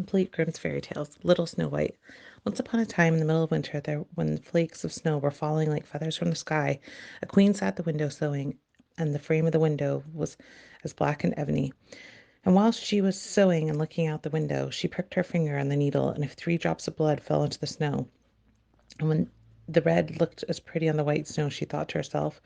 Complete Grimm's Fairy Tales, Little Snow White. Once upon a time in the middle of winter, when flakes of snow were falling like feathers from the sky, a queen sat at the window sewing, and the frame of the window was as black and ebony. And while she was sewing and looking out the window, she pricked her finger on the needle, and if 3 drops of blood fell into the snow, and when the red looked as pretty on the white snow, she thought to herself,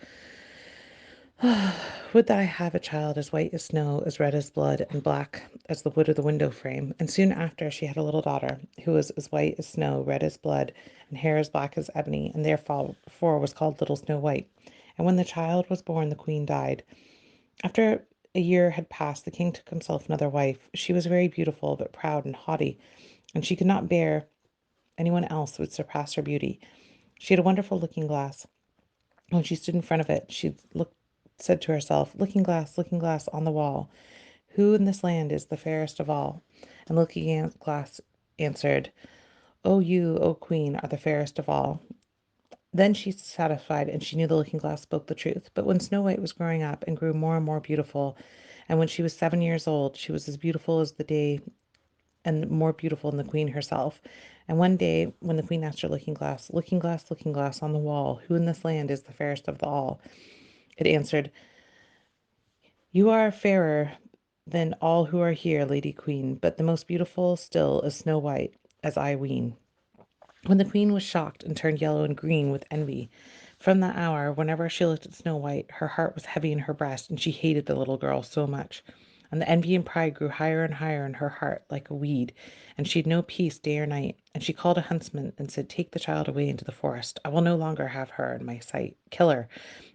would that I have a child as white as snow, as red as blood, and black as the wood of the window frame. And soon after she had a little daughter, who was as white as snow, red as blood, and hair as black as ebony, and therefore was called Little Snow White. And when the child was born, the queen died. After a year had passed, the king took himself another wife. She was very beautiful, but proud and haughty, and she could not bear anyone else who would surpass her beauty. She had a wonderful looking glass. When she stood in front of it, she said to herself, looking glass on the wall, who in this land is the fairest of all? And looking glass answered, "O you, O queen, are the fairest of all." Then she satisfied, and she knew the looking glass spoke the truth. But when Snow White was growing up and grew more and more beautiful, and when she was 7 years old, she was as beautiful as the day, and more beautiful than the queen herself. And one day, when the queen asked her looking glass on the wall, who in this land is the fairest of all? It answered, "You are fairer than all who are here, Lady Queen, but the most beautiful still is Snow White, as I ween." When the queen was shocked and turned yellow and green with envy. From that hour, whenever she looked at Snow White, her heart was heavy in her breast, and she hated the little girl so much. And the envy and pride grew higher and higher in her heart like a weed, and she had no peace day or night. And she called a huntsman and said, "Take the child away into the forest. I will no longer have her in my sight. Kill her,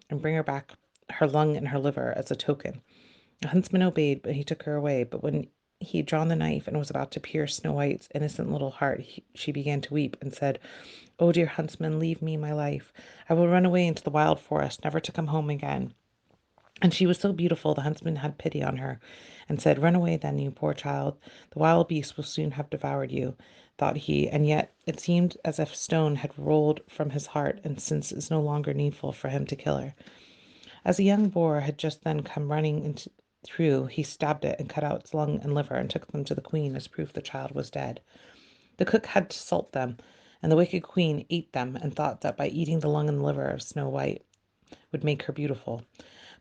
and bring her back her lung and her liver as a token." The huntsman obeyed, but he took her away. But when he had drawn the knife and was about to pierce Snow White's innocent little heart, she began to weep and said, "Oh, dear huntsman, leave me my life. I will run away into the wild forest, never to come home again." And she was so beautiful, the huntsman had pity on her and said, "Run away then, you poor child. The wild beasts will soon have devoured you," thought he. And yet it seemed as if stone had rolled from his heart, and since it is no longer needful for him to kill her. As a young boar had just then come running through, he stabbed it and cut out its lung and liver and took them to the queen as proof the child was dead. The cook had to salt them, and the wicked queen ate them and thought that by eating the lung and liver of Snow White would make her beautiful.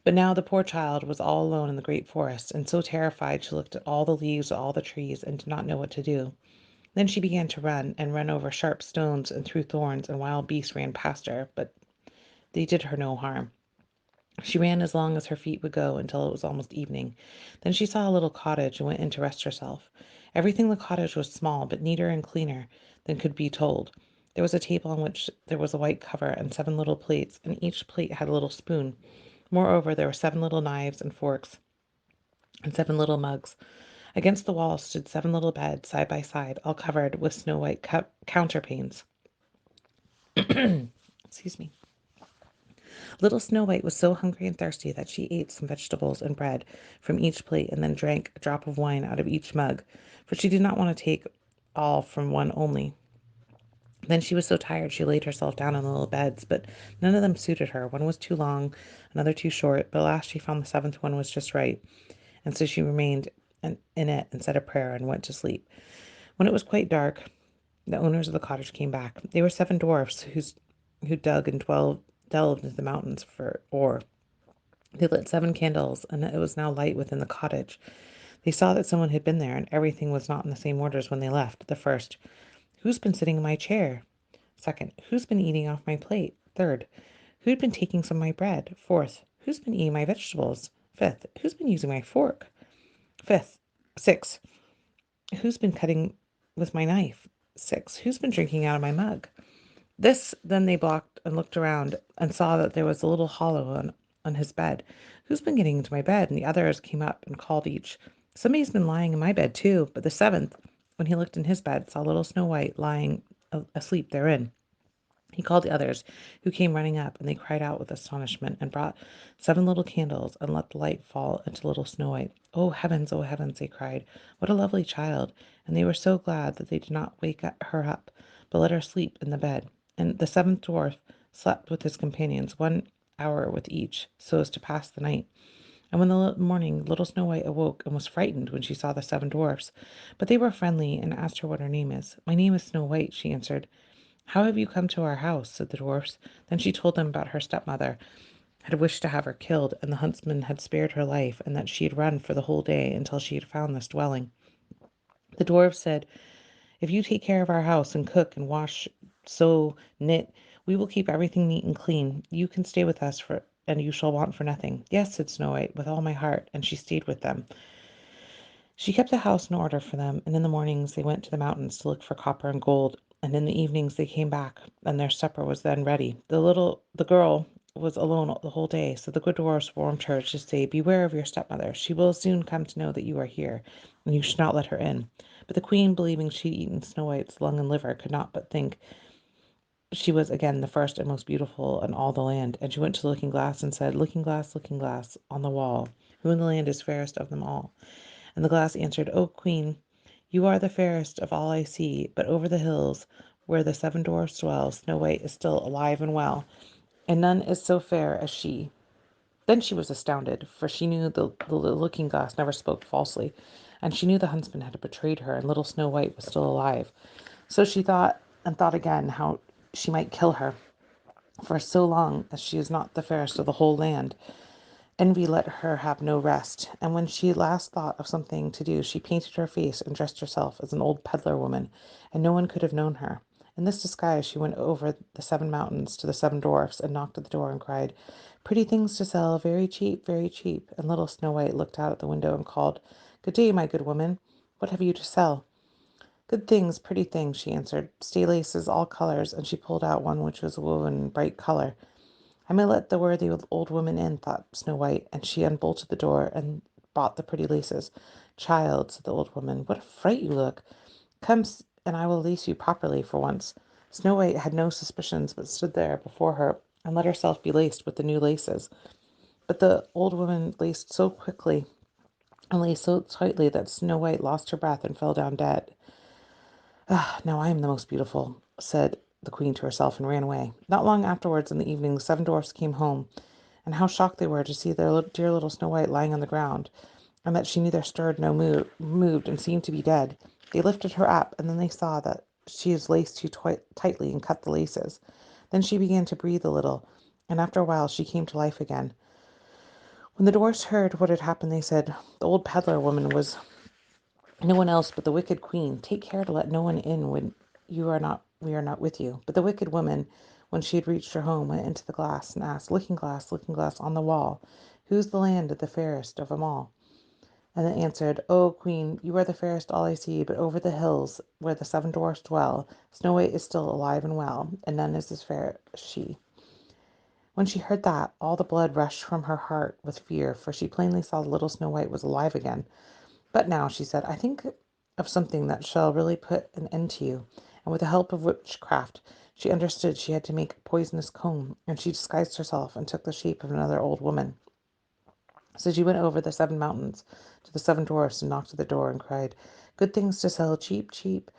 But now the poor child was all alone in the great forest, and so terrified she looked at all the leaves of all the trees and did not know what to do. Then she began to run, and run over sharp stones and through thorns, and wild beasts ran past her, but they did her no harm. She ran as long as her feet would go until it was almost evening. Then she saw a little cottage and went in to rest herself. Everything in the cottage was small, but neater and cleaner than could be told. There was a table on which there was a white cover and 7 little plates, and each plate had a little spoon. Moreover, there were 7 little knives and forks and 7 little mugs. Against the wall stood 7 little beds side by side, all covered with snow white counterpanes. Excuse me. Little Snow White was so hungry and thirsty that she ate some vegetables and bread from each plate and then drank a drop of wine out of each mug, for she did not want to take all from one only. Then she was so tired she laid herself down on the little beds, but none of them suited her. One was too long, another too short, but at last she found the seventh one was just right, and so she remained in it and said a prayer and went to sleep. When it was quite dark, the owners of the cottage came back. They were 7 dwarfs who dug and delved into the mountains for ore. They lit 7 candles, and it was now light within the cottage. They saw that someone had been there, and everything was not in the same order as when they left. The first, "Who's been sitting in my chair?" Second, "Who's been eating off my plate?" Third, "Who'd been taking some of my bread?" Fourth, "Who's been eating my vegetables?" Fifth, "Who's been using my fork?" Fifth, Sixth, "Who's been cutting with my knife?" Six, "Who's been drinking out of my mug?" This then they blocked and looked around and saw that there was a little hollow on his bed. "Who's been getting into my bed?" And the others came up and called each, "Somebody's been lying in my bed too." But the seventh, when he looked in his bed, saw little Snow White lying asleep therein. He called the others, who came running up, and they cried out with astonishment, and brought 7 little candles, and let the light fall into little Snow White. Oh heavens!" they cried. "What a lovely child!" And they were so glad that they did not wake her up, but let her sleep in the bed. And the seventh dwarf slept with his companions 1 hour with each, so as to pass the night. And when the morning little Snow White awoke and was frightened when she saw the seven dwarfs, but they were friendly and asked her what her name is. My name is Snow White, she answered. How have you come to our house? Said the dwarfs. Then she told them about her stepmother had wished to have her killed, and the huntsman had spared her life, and that she had run for the whole day until she had found this dwelling. The dwarfs said, if you take care of our house and cook and wash, sew, knit, we will keep everything neat and clean. You can stay with us for and you shall want for nothing. Yes, said Snow White, with all my heart, and she stayed with them. She kept the house in order for them, and in the mornings they went to the mountains to look for copper and gold, and in the evenings they came back, and their supper was then ready. The girl was alone the whole day, so the good dwarfs warned her to say, beware of your stepmother. She will soon come to know that you are here, and you should not let her in. But the queen, believing she'd eaten Snow White's lung and liver, could not but think she was again the first and most beautiful in all the land, and she went to the looking glass and said, looking glass on the wall, who in the land is fairest of them all? And the glass answered, O Queen, you are the fairest of all I see, but over the hills where the seven dwarfs dwell, Snow White is still alive and well, and none is so fair as she. Then she was astounded, for she knew the looking glass never spoke falsely, and she knew the huntsman had betrayed her, and little Snow White was still alive. So she thought and thought again how she might kill her, for so long as she is not the fairest of the whole land. Envy let her have no rest, and when she last thought of something to do, she painted her face and dressed herself as an old peddler woman, and no one could have known her. In this disguise, she went over the seven mountains to the seven dwarfs and knocked at the door and cried, pretty things to sell, very cheap, very cheap. And little Snow White looked out at the window and called, good day, my good woman. What have you to sell? Good things, pretty things, she answered. Stay laces, all colors, and she pulled out one which was woven in bright color. I may let the worthy old woman in, thought Snow White, and she unbolted the door and bought the pretty laces. Child, said the old woman, what a fright you look. Come, and I will lace you properly for once. Snow White had no suspicions, but stood there before her and let herself be laced with the new laces. But the old woman laced so quickly and laced so tightly that Snow White lost her breath and fell down dead. Ah, now I am the most beautiful, said the queen to herself, and ran away. Not long afterwards, in the evening, the seven dwarfs came home, and how shocked they were to see their dear little Snow White lying on the ground, and that she neither stirred nor moved, and seemed to be dead. They lifted her up, and then they saw that she was laced too tightly and cut the laces. Then she began to breathe a little, and after a while she came to life again. When the dwarfs heard what had happened, they said, the old peddler woman was no one else but the wicked queen. Take care to let no one in when we are not with you. But the wicked woman, when she had reached her home, went into the glass and asked, looking glass on the wall, whose the land of the fairest of them all? And it answered, O queen, you are the fairest all I see, but over the hills where the seven dwarfs dwell, Snow White is still alive and well, and none is as fair as she. When she heard that, all the blood rushed from her heart with fear, for she plainly saw little Snow White was alive again. But now, she said, I think of something that shall really put an end to you. And with the help of witchcraft, she understood she had to make a poisonous comb, and she disguised herself and took the shape of another old woman. So she went over the seven mountains to the seven dwarfs and knocked at the door and cried, good things to sell, cheap, cheap.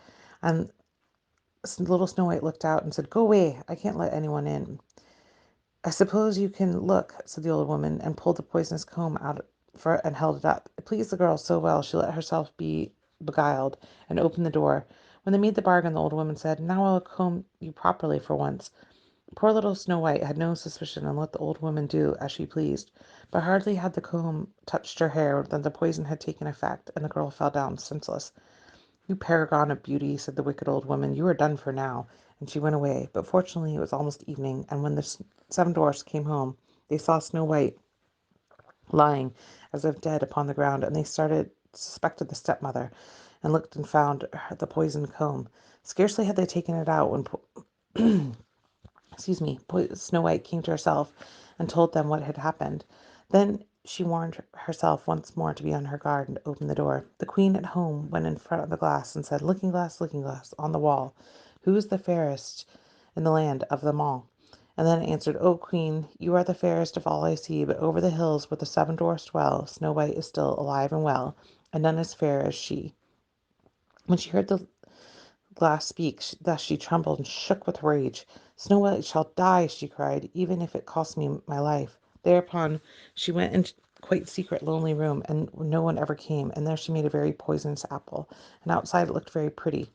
And little Snow White looked out and said, go away, I can't let anyone in. I suppose you can look, said the old woman, and pulled the poisonous comb out and held it up. It pleased the girl so well she let herself be beguiled and opened the door. When they made the bargain, the old woman said, now I'll comb you properly for once. Poor little Snow White had no suspicion and let the old woman do as she pleased. But hardly had the comb touched her hair than the poison had taken effect, and the girl fell down senseless. You paragon of beauty, said the wicked old woman, you are done for now. And she went away. But fortunately it was almost evening, and when the seven dwarfs came home, they saw Snow White lying as if dead upon the ground, and they suspected the stepmother, and looked and found the poisoned comb. Scarcely had they taken it out when excuse me, Snow White came to herself and told them what had happened. Then she warned herself once more to be on her guard and opened the door. The queen at home went in front of the glass and said, looking glass on the wall, who is the fairest in the land of them all? And then answered, O queen, you are the fairest of all I see, but over the hills where the seven dwarfs dwell, Snow White is still alive and well, and none as fair as she. When she heard the glass speak, thus she trembled and shook with rage. Snow White shall die, she cried, even if it costs me my life. Thereupon she went quite secret, lonely room, and no one ever came. And there she made a very poisonous apple. And outside it looked very pretty,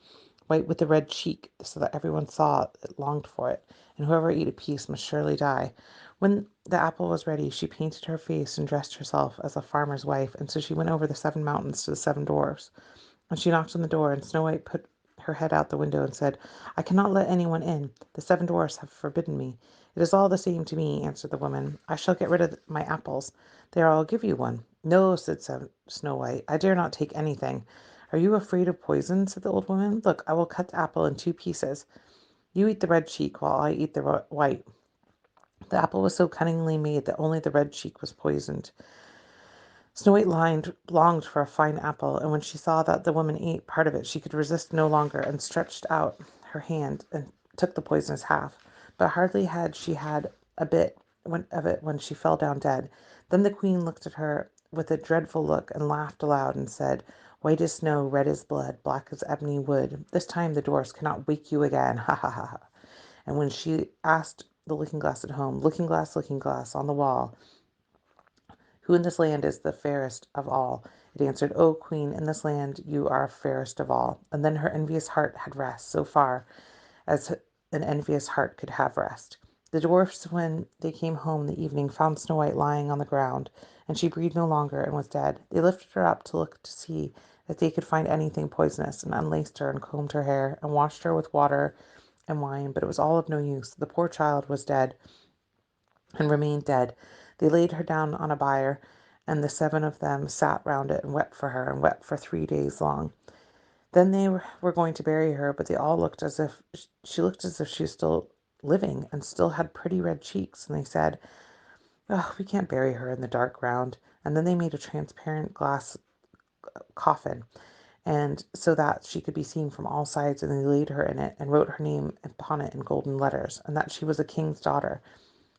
white with the red cheek, so that everyone saw it longed for it. And whoever ate a piece must surely die. When the apple was ready, she painted her face and dressed herself as a farmer's wife. And so she went over the 7 mountains to the 7 dwarfs. And she knocked on the door, and Snow White put her head out the window and said, I cannot let anyone in. The 7 dwarfs have forbidden me. It is all the same to me, answered the woman. I shall get rid of my apples. There, I'll give you one. No, said Snow White. I dare not take anything. Are you afraid of poison? Said the old woman. Look, I will cut the apple in 2 pieces. You eat the red cheek while I eat the white. The apple was so cunningly made that only the red cheek was poisoned. Snow White longed for a fine apple, and when she saw that the woman ate part of it, she could resist no longer, and stretched out her hand and took the poisonous half. But hardly had she had a bit of it when she fell down dead. Then the queen looked at her with a dreadful look, and laughed aloud, and said, White as snow, red as blood, black as ebony wood. This time the dwarfs cannot wake you again. Ha ha ha ha. And when she asked the looking glass at home, looking glass on the wall, who in this land is the fairest of all? It answered, O queen, in this land you are fairest of all. And then her envious heart had rest, so far as an envious heart could have rest. The dwarfs, when they came home in the evening, found Snow White lying on the ground, and she breathed no longer and was dead. They lifted her up to look to see if they could find anything poisonous, and unlaced her and combed her hair and washed her with water and wine, but it was all of no use. The poor child was dead and remained dead. They laid her down on a bier, and the 7 of them sat round it and wept for her, and wept for 3 days long. Then they were going to bury her, but they all looked as if she looked as if she was still living, and still had pretty red cheeks. And they said, "Oh, we can't bury her in the dark ground." And then they made a transparent glass coffin, and so that she could be seen from all sides. And they laid her in it, and wrote her name upon it in golden letters, and that she was a king's daughter.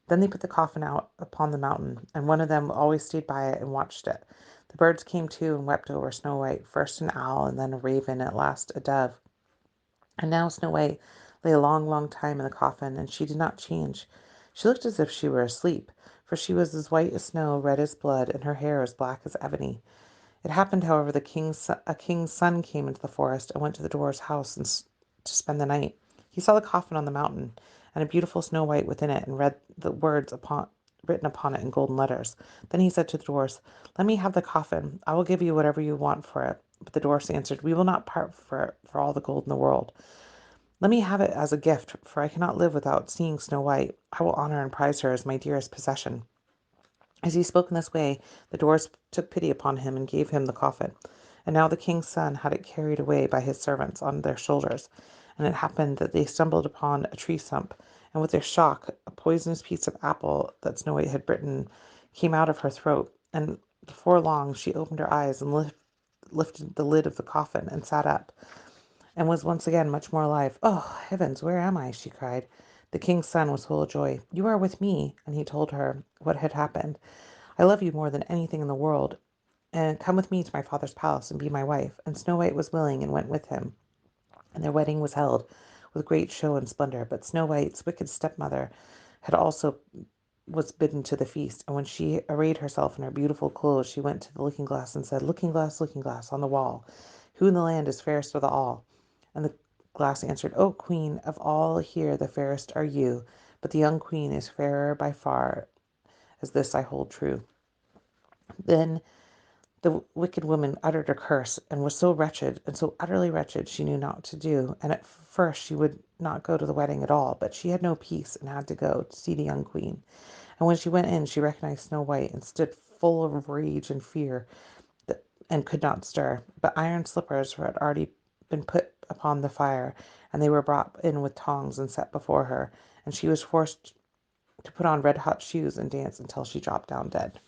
Then they put the coffin out upon the mountain, and one of them always stayed by it and watched it. The birds came too and wept over Snow White, first an owl, and then a raven, at last a dove. And now Snow White lay a long, long time in the coffin, and she did not change. She looked as if she were asleep, for she was as white as snow, red as blood, and her hair as black as ebony. It happened, however, a king's son came into the forest and went to the dwarf's house to spend the night. He saw the coffin on the mountain, and a beautiful Snow White within it, and read the words written upon it in golden letters. Then he said to the dwarfs, Let me have the coffin. I will give you whatever you want for it. But the dwarfs answered, We will not part for it for all the gold in the world. Let me have it as a gift, for I cannot live without seeing Snow White. I will honor and prize her as my dearest possession. As he spoke in this way, the dwarfs took pity upon him and gave him the coffin. And now the king's son had it carried away by his servants on their shoulders. And it happened that they stumbled upon a tree stump, and with their shock, a poisonous piece of apple that Snow White had bitten came out of her throat. And before long she opened her eyes and lifted the lid of the coffin and sat up, and was once again much more alive. Oh, heavens, where am I? She cried. The king's son was full of joy. You are with me, and he told her what had happened. I love you more than anything in the world, and come with me to my father's palace and be my wife. And Snow White was willing and went with him, and their wedding was held with great show and splendor. But Snow White's wicked stepmother had also was bidden to the feast, and when she arrayed herself in her beautiful clothes, she went to the looking glass looking glass on the wall, who in the land is fairest of all? And the glass answered, O queen, of all here the fairest are you, but the young queen is fairer by far, as this I hold true. Then the wicked woman uttered a curse, and was so wretched, and so utterly wretched, she knew not what to do. And at first she would not go to the wedding at all, but she had no peace, and had to go to see the young queen. And when she went in, she recognized Snow White, and stood full of rage and fear, and could not stir. But iron slippers had already been put upon the fire, and they were brought in with tongs and set before her, and she was forced to put on red hot shoes and dance until she dropped down dead.